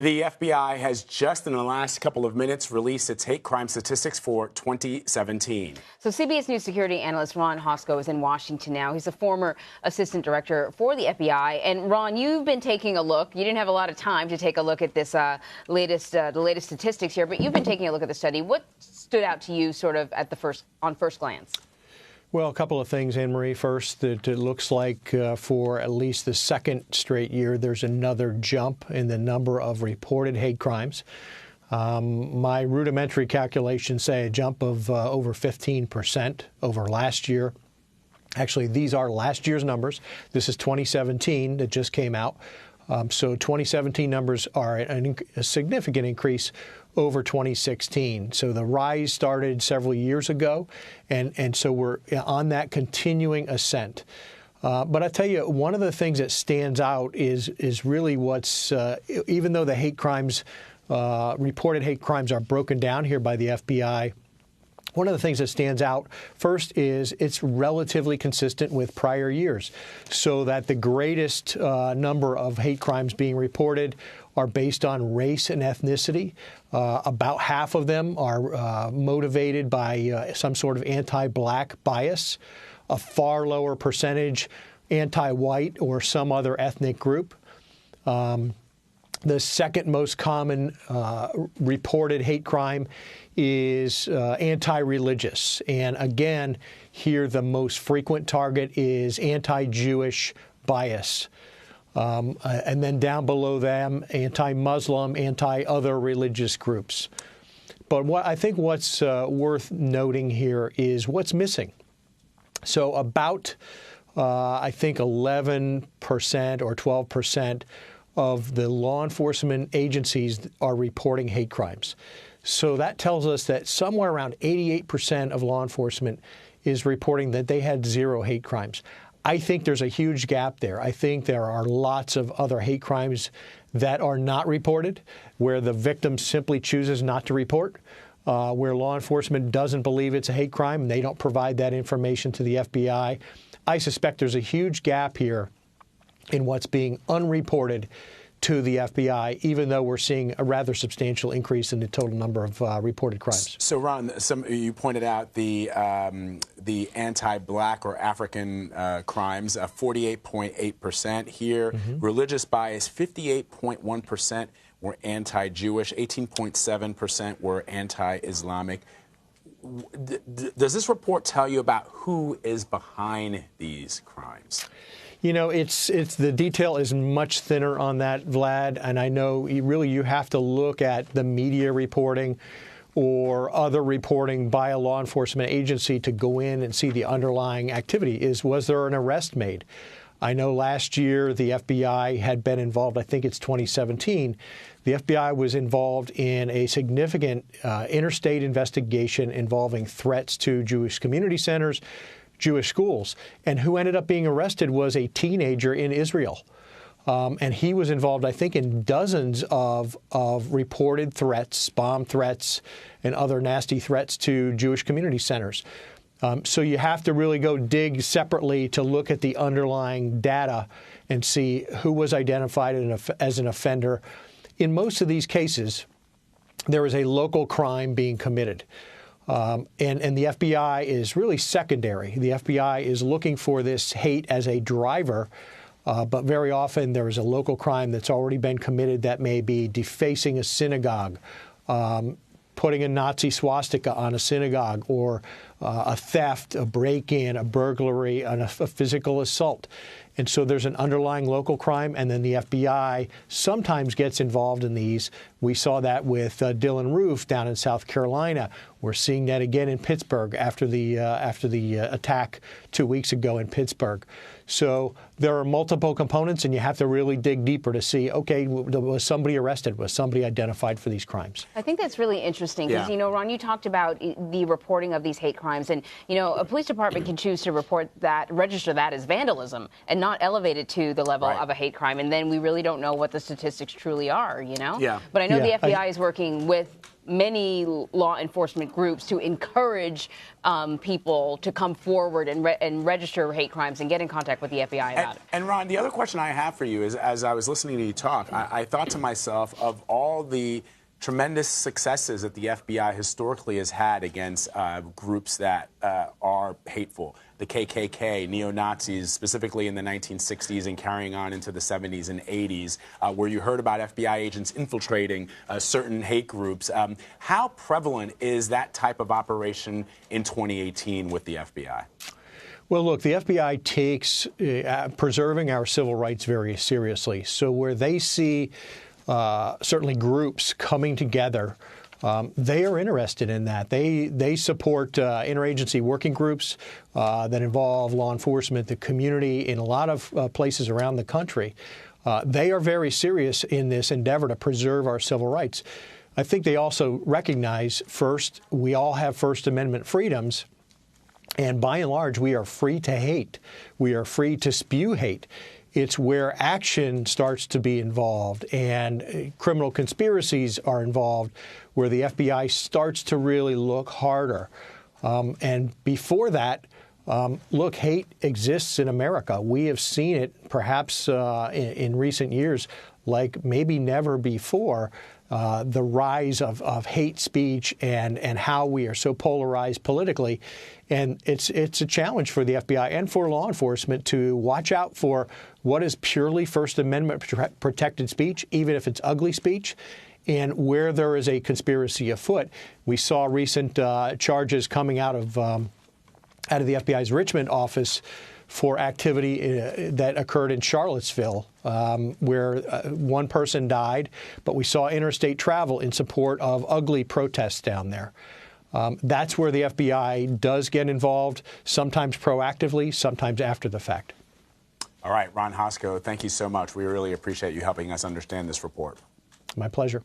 The FBI has just in the last couple of minutes released its hate crime statistics for 2017. So CBS News security analyst Ron Hosko is in Washington now. He's a former assistant director for the FBI. And Ron, you've been taking a look. You didn't have a lot of time to take a look at this the latest statistics here, but you've been taking a look at the study. What stood out to you sort of at on first glance? Well, a couple of things, Anne-Marie. First, it looks like for at least the second straight year, there's another jump in the number of reported hate crimes. My rudimentary calculations say a jump of over 15% over last year. Actually, these are last year's numbers. This is 2017 that just came out. So 2017 numbers are a significant increase over 2016. So the rise started several years ago, and so we're on that continuing ascent. But I tell you, one of the things that stands out is really what's, even though the hate crimes, reported hate crimes are broken down here by the FBI, one of the things that stands out first is it's relatively consistent with prior years, so that the greatest number of hate crimes being reported are based on race and ethnicity. About half of them are motivated by some sort of anti-black bias, a far lower percentage anti-white or some other ethnic group. The second most common reported hate crime is anti-religious. And again, here the most frequent target is anti-Jewish bias. And then down below them, anti-Muslim, anti-other religious groups. But I think what's worth noting here is what's missing. So about, I think, 11% or 12% of the law enforcement agencies are reporting hate crimes. So that tells us that somewhere around 88% of law enforcement is reporting that they had zero hate crimes. I think there's a huge gap there. I think there are lots of other hate crimes that are not reported, where the victim simply chooses not to report, where law enforcement doesn't believe it's a hate crime and they don't provide that information to the FBI. I suspect there's a huge gap here in what's being unreported to the FBI, even though we're seeing a rather substantial increase in the total number of reported crimes. So, Ron, you pointed out the anti-black or African crimes, 48.8% here. Religious bias, 58.1% were anti-Jewish, 18.7% were anti-Islamic. Does this report tell you about who is behind these crimes? You know, it's the detail is much thinner on that, Vlad, and I know you have to look at the media reporting or other reporting by a law enforcement agency to go in and see the underlying activity. Was there an arrest made? I know last year the FBI had been involved, I think it's 2017, the FBI was involved in a significant interstate investigation involving threats to Jewish community centers, Jewish schools. And who ended up being arrested was a teenager in Israel. And he was involved, I think, in dozens of reported threats, bomb threats, and other nasty threats to Jewish community centers. So you have to really go dig separately to look at the underlying data and see who was identified as an offender. In most of these cases, there is a local crime being committed. And the FBI is really secondary. The FBI is looking for this hate as a driver, but very often there is a local crime that's already been committed that may be defacing a synagogue, putting a Nazi swastika on a synagogue, or a theft, a break-in, a burglary, and a physical assault. And so there's an underlying local crime, and then the FBI sometimes gets involved in these. We saw that with Dylan Roof down in South Carolina. We're seeing that again in Pittsburgh after the attack 2 weeks ago in Pittsburgh. So there are multiple components, and you have to really dig deeper to see, okay, was somebody arrested? Was somebody identified for these crimes? I think that's really interesting because, you know, Ron, you talked about the reporting of these hate crimes. And, you know, a police department can choose to register that as vandalism and not elevate it to the level of a hate crime. And then we really don't know what the statistics truly are, you know? Yeah. But I know the FBI is working with many law enforcement groups to encourage people to come forward and register hate crimes and get in contact with the FBI about it. And Ron, the other question I have for you is, as I was listening to you talk, I thought to myself, of all the tremendous successes that the FBI historically has had against groups that are hateful, the KKK, neo-Nazis, specifically in the 1960s and carrying on into the 70s and 80s, where you heard about FBI agents infiltrating certain hate groups. How prevalent is that type of operation in 2018 with the FBI? Well, look, the FBI takes preserving our civil rights very seriously. So where they see certainly groups coming together, they are interested in that. They support interagency working groups that involve law enforcement, the community in a lot of places around the country. They are very serious in this endeavor to preserve our civil rights. I think they also recognize, first, we all have First Amendment freedoms. And by and large, we are free to hate. We are free to spew hate. It's where action starts to be involved and criminal conspiracies are involved, where the FBI starts to really look harder. And before that, look, hate exists in America. We have seen it perhaps in recent years like maybe never before. The rise of hate speech and how we are so polarized politically. And it's a challenge for the FBI and for law enforcement to watch out for what is purely First Amendment protected speech, even if it's ugly speech, and where there is a conspiracy afoot. We saw recent charges coming out of the FBI's Richmond office for activity that occurred in Charlottesville, where one person died, but we saw interstate travel in support of ugly protests down there. That's where the FBI does get involved, sometimes proactively, sometimes after the fact. All right, Ron Hosko, thank you so much. We really appreciate you helping us understand this report. My pleasure.